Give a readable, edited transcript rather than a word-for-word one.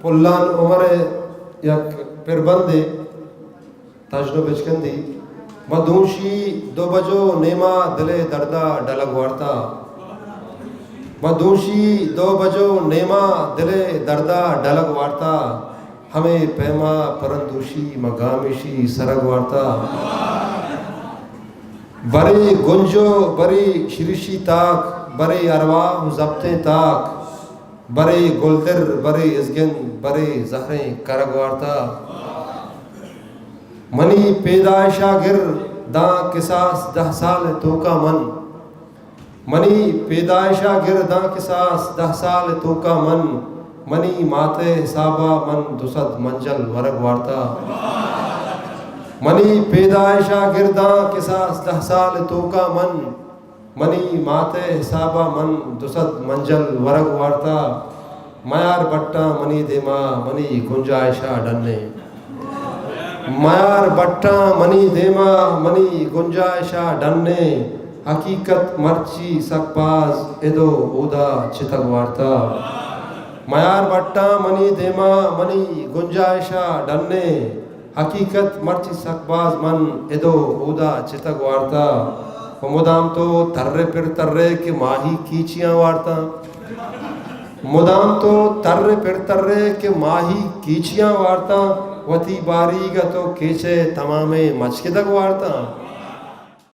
पुल्लान उमर यक पिरबंदे तजनो बिचकंदी मधुशी दो बजो नेमा दिले दर्दा डलग वार्ता मधुशी दो बजो नेमा दिले दर्दा डलग वार्ता हमें पैमा परंदुशी मगामिशी सरग वार्ता बरे गुंजो बरे शिरिशी ताक बरे अरवा जब्ते ताक बरे गुलदर बरे इज़गिन बरे जहरे करग वार्ता मनी पैदाइशा गिर दा किसास 10 साल तो का मन मनी पैदाइशा गिर दा किसास 10 साल तो का मन मनी माते हिसाबा मन दुसद मंजल वरग वार्ता मनी पैदाइशा गिर दा किसास 10 साल तो का मन मनी माते हिसाबा मन दुसद मंजल वरग वार्ता मयार बट्टा मनी देमा मनी गुंजाइशा डन्ने मयार बट्टा मनी देमा मनी गुंजाइशा डन्ने हकीकत मर्ची सकपाज एदो ओदा चितक वार्ता मयार बट्टा मनी देमा मनी गुंजाइशा डन्ने हकीकत मर्ची सकपाज मन एदो ओदा चितक वार्ता मुदाम तो तर्रे फिर तर्रे के माही कीचियां वार्ता मुदाम तो तर्रे फिर तर्रे के माही कीचियां वार्ता वती बारीगा तो केचे तमामे मचके तक वार्ता